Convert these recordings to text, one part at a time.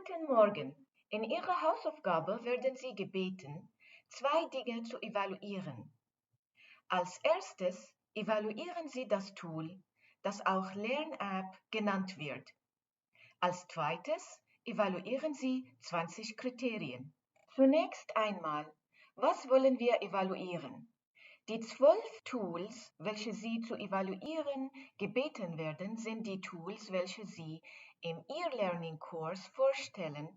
Guten Morgen. In Ihrer Hausaufgabe werden Sie gebeten, 2 Dinge zu evaluieren. Als erstes evaluieren Sie das Tool, das auch Lern-App genannt wird. Als zweites evaluieren Sie 20 Kriterien. Zunächst einmal, was wollen wir evaluieren? Die 12 Tools, welche Sie zu evaluieren gebeten werden, sind die Tools, welche Sie im E-Learning-Kurs vorstellen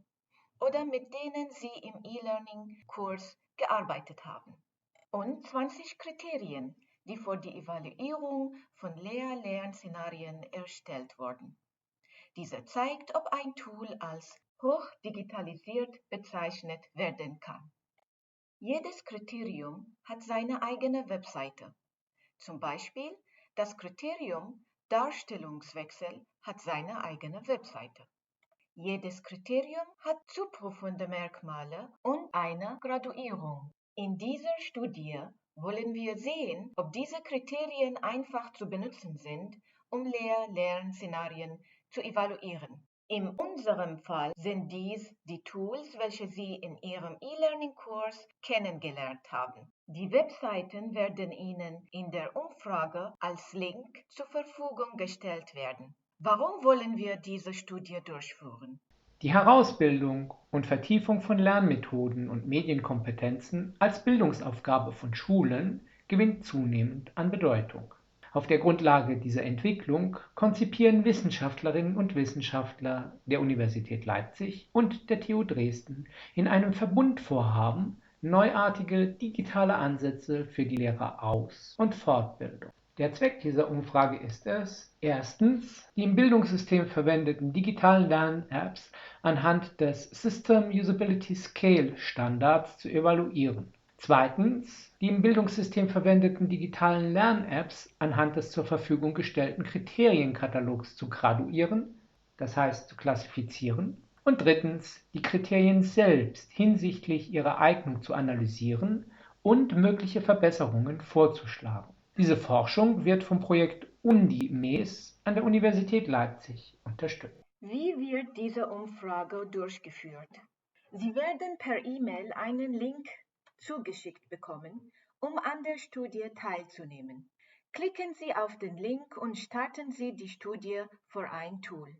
oder mit denen Sie im E-Learning-Kurs gearbeitet haben. Und 20 Kriterien, die für die Evaluierung von Lehr-Lern-Szenarien erstellt wurden. Diese zeigt, ob ein Tool als hochdigitalisiert bezeichnet werden kann. Jedes Kriterium hat seine eigene Webseite. Zum Beispiel das Kriterium Darstellungswechsel hat seine eigene Webseite. Jedes Kriterium hat zuprüfende Merkmale und eine Graduierung. In dieser Studie wollen wir sehen, ob diese Kriterien einfach zu benutzen sind, um Lehr-Lern-Szenarien zu evaluieren. In unserem Fall sind dies die Tools, welche Sie in Ihrem E-Learning-Kurs kennengelernt haben. Die Webseiten werden Ihnen in der Umfrage als Link zur Verfügung gestellt werden. Warum wollen wir diese Studie durchführen? Die Herausbildung und Vertiefung von Lernmethoden und Medienkompetenzen als Bildungsaufgabe von Schulen gewinnt zunehmend an Bedeutung. Auf der Grundlage dieser Entwicklung konzipieren Wissenschaftlerinnen und Wissenschaftler der Universität Leipzig und der TU Dresden in einem Verbundvorhaben neuartige digitale Ansätze für die Lehreraus- und Fortbildung. Der Zweck dieser Umfrage ist es, erstens, die im Bildungssystem verwendeten digitalen Lern-Apps anhand des System Usability Scale Standards zu evaluieren. Zweitens, die im Bildungssystem verwendeten digitalen Lern-Apps anhand des zur Verfügung gestellten Kriterienkatalogs zu graduieren, das heißt zu klassifizieren. Und drittens, die Kriterien selbst hinsichtlich ihrer Eignung zu analysieren und mögliche Verbesserungen vorzuschlagen. Diese Forschung wird vom Projekt UNDI-MES an der Universität Leipzig unterstützt. Wie wird diese Umfrage durchgeführt? Sie werden per E-Mail einen Link zugeschickt bekommen, um an der Studie teilzunehmen. Klicken Sie auf den Link und starten Sie die Studie für ein Tool.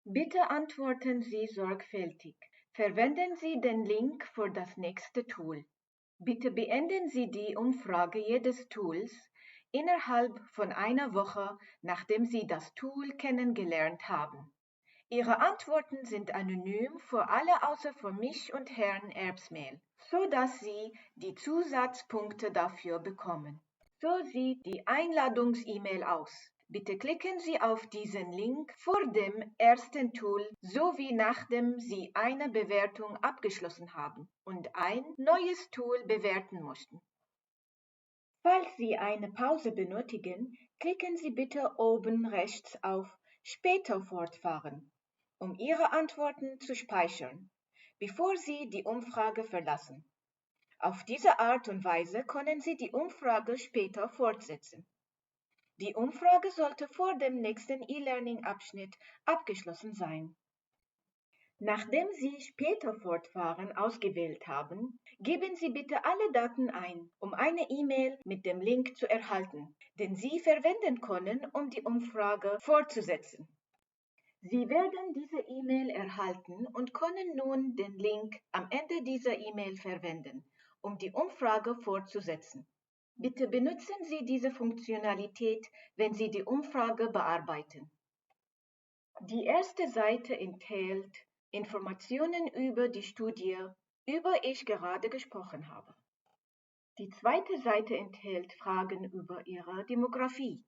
Bitte antworten Sie sorgfältig. Verwenden Sie den Link für das nächste Tool. Bitte beenden Sie die Umfrage jedes Tools innerhalb von einer Woche, nachdem Sie das Tool kennengelernt haben. Ihre Antworten sind anonym für alle außer für mich und Herrn Erbsmehl, so dass Sie die Zusatzpunkte dafür bekommen. So sieht die Einladungs-E-Mail aus. Bitte klicken Sie auf diesen Link vor dem ersten Tool sowie nachdem Sie eine Bewertung abgeschlossen haben und ein neues Tool bewerten möchten. Falls Sie eine Pause benötigen, klicken Sie bitte oben rechts auf Später fortfahren, um Ihre Antworten zu speichern, bevor Sie die Umfrage verlassen. Auf diese Art und Weise können Sie die Umfrage später fortsetzen. Die Umfrage sollte vor dem nächsten E-Learning-Abschnitt abgeschlossen sein. Nachdem Sie Später fortfahren ausgewählt haben, geben Sie bitte alle Daten ein, um eine E-Mail mit dem Link zu erhalten, den Sie verwenden können, um die Umfrage fortzusetzen. Sie werden diese E-Mail erhalten und können nun den Link am Ende dieser E-Mail verwenden, um die Umfrage fortzusetzen. Bitte benutzen Sie diese Funktionalität, wenn Sie die Umfrage bearbeiten. Die erste Seite enthält Informationen über die Studie, über die ich gerade gesprochen habe. Die zweite Seite enthält Fragen über Ihre Demografie.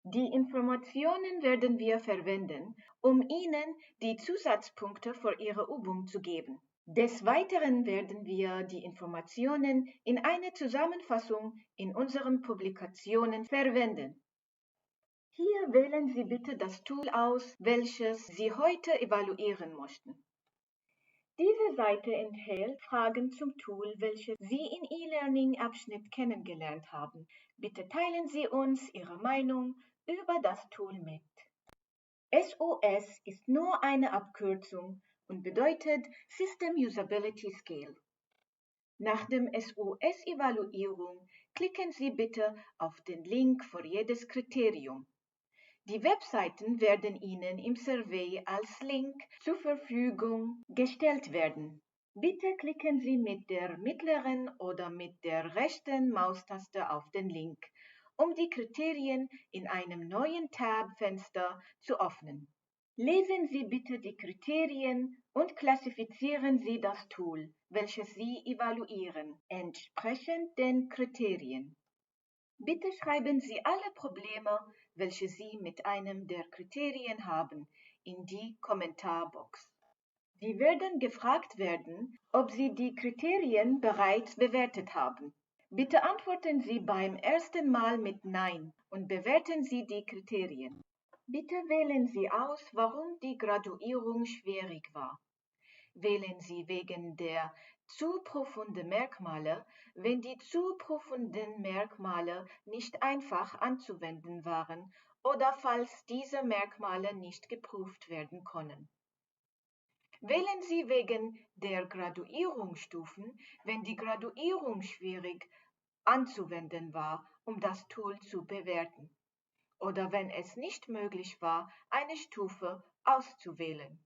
Die Informationen werden wir verwenden, um Ihnen die Zusatzpunkte für Ihre Übung zu geben. Des Weiteren werden wir die Informationen in einer Zusammenfassung in unseren Publikationen verwenden. Hier wählen Sie bitte das Tool aus, welches Sie heute evaluieren möchten. Diese Seite enthält Fragen zum Tool, welches Sie im E-Learning-Abschnitt kennengelernt haben. Bitte teilen Sie uns Ihre Meinung über das Tool mit. SOS ist nur eine Abkürzung und bedeutet System Usability Scale. Nach dem SUS-Evaluierung klicken Sie bitte auf den Link für jedes Kriterium. Die Webseiten werden Ihnen im Survey als Link zur Verfügung gestellt werden. Bitte klicken Sie mit der mittleren oder mit der rechten Maustaste auf den Link, um die Kriterien in einem neuen Tab-Fenster zu öffnen. Lesen Sie bitte die Kriterien und klassifizieren Sie das Tool, welches Sie evaluieren, entsprechend den Kriterien. Bitte schreiben Sie alle Probleme, welche Sie mit einem der Kriterien haben, in die Kommentarbox. Sie werden gefragt werden, ob Sie die Kriterien bereits bewertet haben. Bitte antworten Sie beim ersten Mal mit Nein und bewerten Sie die Kriterien. Bitte wählen Sie aus, warum die Graduierung schwierig war. Wählen Sie wegen der zu profunden Merkmale, wenn die zu profunden Merkmale nicht einfach anzuwenden waren oder falls diese Merkmale nicht geprüft werden können. Wählen Sie wegen der Graduierungsstufen, wenn die Graduierung schwierig anzuwenden war, um das Tool zu bewerten, oder wenn es nicht möglich war, eine Stufe auszuwählen.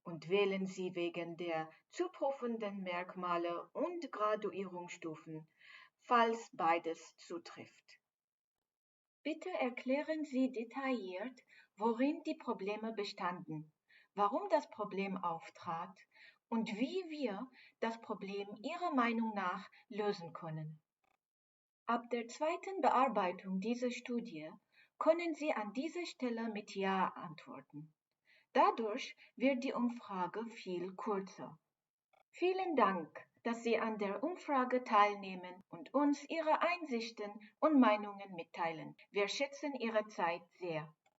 Und wählen Sie wegen der zu profunden Merkmale und Graduierungsstufen, falls beides zutrifft. Bitte erklären Sie detailliert, worin die Probleme bestanden, warum das Problem auftrat und wie wir das Problem Ihrer Meinung nach lösen können. Ab der zweiten Bearbeitung dieser Studie können Sie an dieser Stelle mit Ja antworten. Dadurch wird die Umfrage viel kürzer. Vielen Dank, dass Sie an der Umfrage teilnehmen und uns Ihre Einsichten und Meinungen mitteilen. Wir schätzen Ihre Zeit sehr.